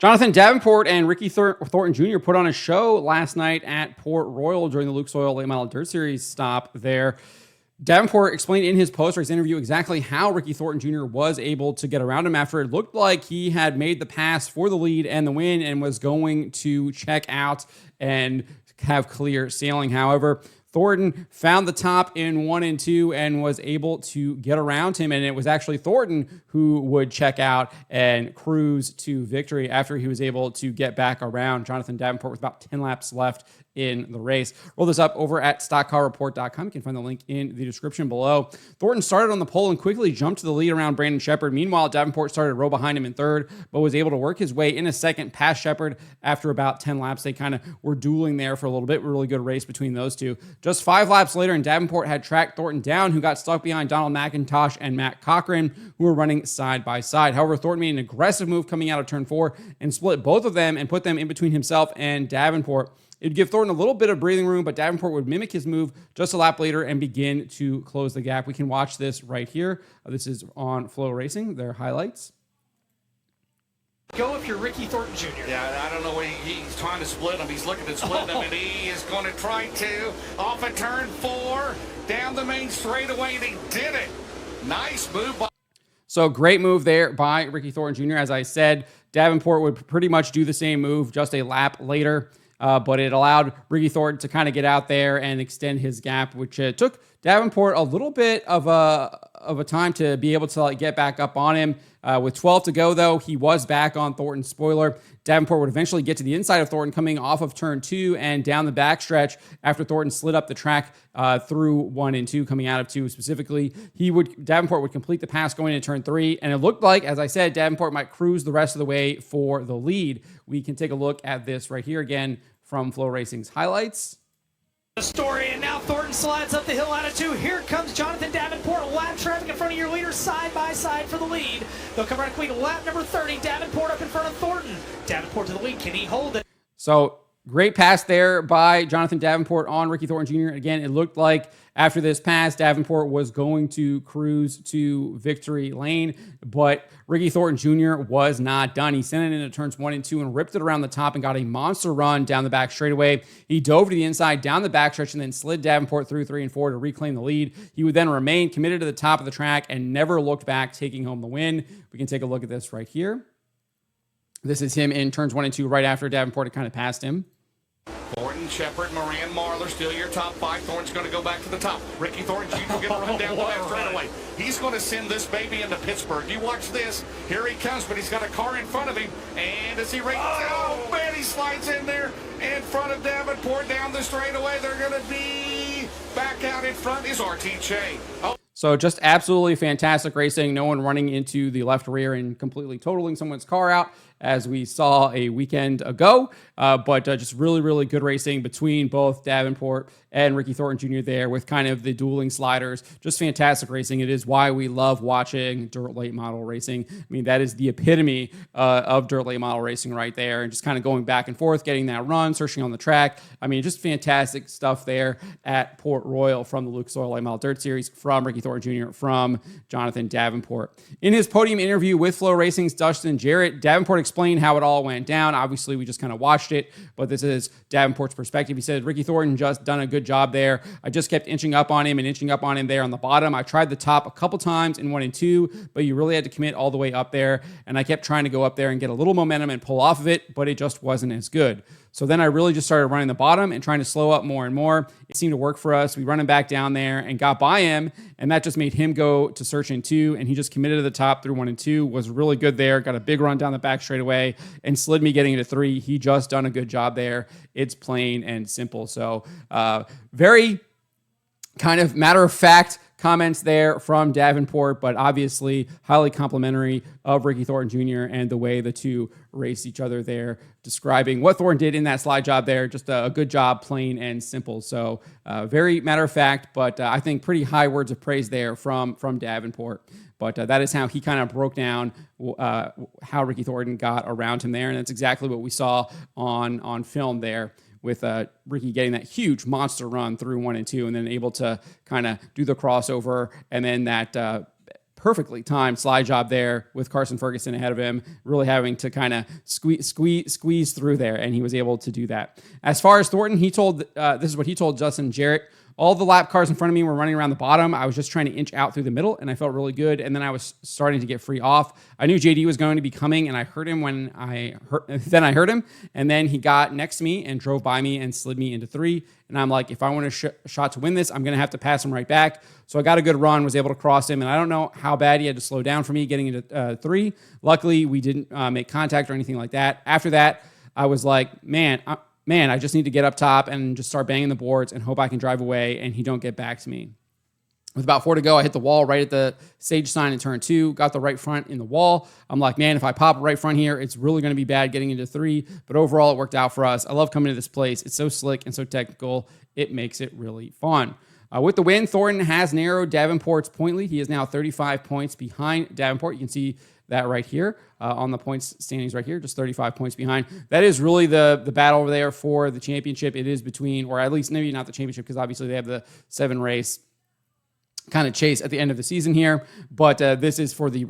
Jonathan Davenport and Ricky Thornton Jr. put on a show last night at Port Royal during the Luke Soil Late Model Dirt Series stop there. Davenport explained in his post-race interview exactly how Ricky Thornton Jr. was able to get around him after it looked like he had made the pass for the lead and the win and was going to check out and have clear sailing. However, Thornton found the top in 1 and 2 and was able to get around him. And it was actually Thornton who would check out and cruise to victory after he was able to get back around Jonathan Davenport with about 10 laps left in the race. Roll this up over at stockcarreport.com. You can find the link in the description below. Thornton started on the pole and quickly jumped to the lead around Brandon Sheppard. Meanwhile, Davenport started a row behind him in third, but was able to work his way in a second past Sheppard after about 10 laps. They kind of were dueling there for a little bit. Really good race between those two. Just 5 laps later, and Davenport had tracked Thornton down, who got stuck behind Donald McIntosh and Matt Cochran, who were running side by side. However, Thornton made an aggressive move coming out of turn 4 and split both of them and put them in between himself and Davenport. It would give Thornton a little bit of breathing room, but Davenport would mimic his move just a lap later and begin to close the gap. We can watch this right here. This is on Flow Racing, their highlights. Go if you're Ricky Thornton Jr. Yeah, I don't know. He's trying to split them. He's looking to split them, and he is going to try to. Off of turn 4, down the main straightaway, and he did it. Nice move by. So great move there by Ricky Thornton Jr. As I said, Davenport would pretty much do the same move just a lap later. But it allowed Ricky Thornton to kind of get out there and extend his gap, which took Davenport a little bit of a time to be able to get back up on him. With 12 to go, though, he was back on Thornton's spoiler. Davenport would eventually get to the inside of Thornton coming off of turn 2 and down the backstretch after Thornton slid up the track through 1 and 2, coming out of 2 specifically. Davenport would complete the pass going into turn 3, and it looked like, as I said, Davenport might cruise the rest of the way for the lead. We can take a look at this right here again from Flow Racing's highlights. The story, and now Thornton slides up the hill out of 2. Here comes Jonathan Davenport, lap traffic in front of your leader, side by side for the lead. They'll come right quick, lap number 30. Davenport up in front of Thornton. Davenport to the lead. Can he hold it? So great pass there by Jonathan Davenport on Ricky Thornton Jr. Again, it looked like after this pass, Davenport was going to cruise to victory lane, but Ricky Thornton Jr. was not done. He sent it into turns 1 and 2 and ripped it around the top and got a monster run down the back straightaway. He dove to the inside, down the backstretch, and then slid Davenport through 3 and 4 to reclaim the lead. He would then remain committed to the top of the track and never looked back, taking home the win. We can take a look at this right here. This is him in turns 1 and 2 right after Davenport had kind of passed him. Thornton, Sheppard, Moran, Marlar, still your top 5. Thornton's going to go back to the top. Ricky Thornton Jr. will get a run down the left straightaway. He's going to send this baby into Pittsburgh. You watch this. Here he comes, but he's got a car in front of him. And as he races, oh man, he slides in there in front of Davenport down the straightaway. They're going to be back out in front is RTJ. Oh. So just absolutely fantastic racing. No one running into the left rear and completely totaling someone's car out, as we saw a weekend ago. But just really, really good racing between both Davenport and Ricky Thornton Jr. there with kind of the dueling sliders. Just fantastic racing. It is why we love watching dirt late model racing. I mean, that is the epitome of dirt late model racing right there. And just kind of going back and forth, getting that run, searching on the track. I mean, just fantastic stuff there at Port Royal from the Luke Soil Late Model Dirt Series, from Ricky Thornton Jr., from Jonathan Davenport. In his podium interview with Flow Racing's Dustin Jarrett, Davenport explained how it all went down. Obviously, we just kind of watched it, but this is Davenport's perspective. He said, Ricky Thornton just done a good job there. I just kept inching up on him and inching up on him there on the bottom. I tried the top a couple times in 1 and 2, but you really had to commit all the way up there, and I kept trying to go up there and get a little momentum and pull off of it, but it just wasn't as good. So then I really just started running the bottom and trying to slow up more and more. It seemed to work for us. We run him back down there and got by him, and that just made him go to search in 2, and he just committed to the top through 1 and 2, was really good there, got a big run down the back straightaway, and slid me getting into 3. He just done a good job there. It's plain and simple. So very kind of matter-of-fact comments there from Davenport, but obviously highly complimentary of Ricky Thornton Jr. and the way the two raced each other there, describing what Thornton did in that slide job there. Just a good job, plain and simple. So very matter-of-fact, but I think pretty high words of praise there from Davenport. But that is how he kind of broke down how Ricky Thornton got around him there, and that's exactly what we saw on film there, with Ricky getting that huge monster run through 1 and 2 and then able to kind of do the crossover and then that perfectly timed slide job there with Carson Ferguson ahead of him, really having to kind of squeeze through there, and he was able to do that. As far as Thornton, this is what he told Justin Jarrett. All the lap cars in front of me were running around the bottom. I was just trying to inch out through the middle, and I felt really good. And then I was starting to get free off. I knew JD was going to be coming, and I heard him then I heard him, and then he got next to me and drove by me and slid me into 3. And I'm like, if I want a shot to win this, I'm going to have to pass him right back. So I got a good run, was able to cross him, and I don't know how bad he had to slow down for me getting into 3. Luckily, we didn't make contact or anything like that. After that, I was like, man, I just need to get up top and just start banging the boards and hope I can drive away and he don't get back to me. With about 4 to go, I hit the wall right at the stage sign in turn 2, got the right front in the wall. I'm like, man, if I pop right front here, it's really going to be bad getting into 3. But overall, it worked out for us. I love coming to this place. It's so slick and so technical. It makes it really fun. With the win, Thornton has narrowed Davenport's point lead. He is now 35 points behind Davenport. You can see that right here on the points standings right here, just 35 points behind. That is really the battle over there for the championship. It is between, or at least maybe not the championship, because obviously they have the 7 race kind of chase at the end of the season here, but this is for the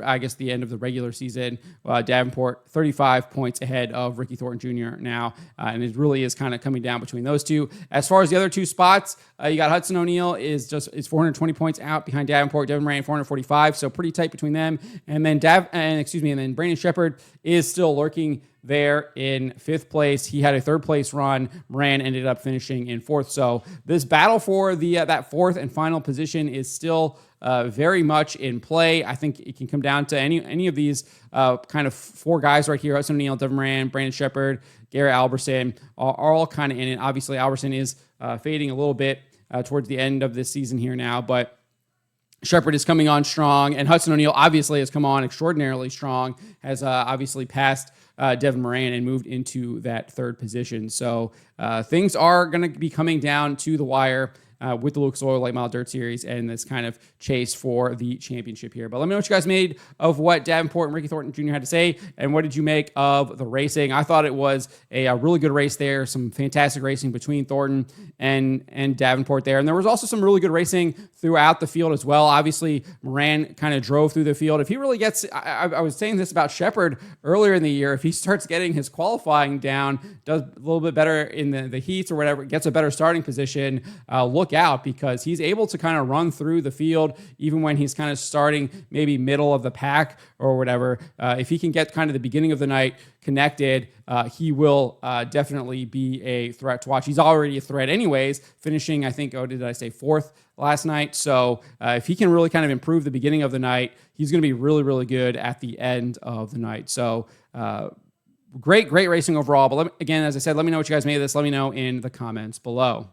end of the regular season. Davenport 35 points ahead of Ricky Thornton Jr. now, and it really is kind of coming down between those two. As far as the other 2 spots, you got Hudson O'Neal is 420 points out behind Davenport. Devin Moran 445, so pretty tight between them. And then Brandon Shepard is still lurking there in 5th place. He had a 3rd place run. Moran ended up finishing in 4th. So this battle for the that 4th and final position is still very much in play. I think it can come down to any of these kind of 4 guys right here: Hudson O'Neal, Devin Moran, Brandon Shepard, Garrett Alberson are all kind of in it. Obviously, Alberson is fading a little bit towards the end of this season here now, but Shepard is coming on strong, and Hudson O'Neal obviously has come on extraordinarily strong, has obviously passed Devin Moran and moved into that 3rd position. So things are going to be coming down to the wire with the Lucas Oil Late Model Dirt Series and this kind of chase for the championship here. But let me know what you guys made of what Davenport and Ricky Thornton Jr. had to say, and what did you make of the racing? I thought it was a really good race there, some fantastic racing between Thornton and Davenport there. And there was also some really good racing throughout the field as well. Obviously, Moran kind of drove through the field. If he really gets, I was saying this about Shepard earlier in the year, if he starts getting his qualifying down, does a little bit better in the heats or whatever, gets a better starting position, look out, because he's able to kind of run through the field even when he's kind of starting maybe middle of the pack or whatever. If he can get kind of the beginning of the night connected, he will definitely be a threat to watch. He's already a threat anyways, finishing, I think, did I say 4th last night? So if he can really kind of improve the beginning of the night, he's going to be really, really good at the end of the night. So great racing overall. But again, as I said, let me know what you guys made of this. Let me know in the comments below.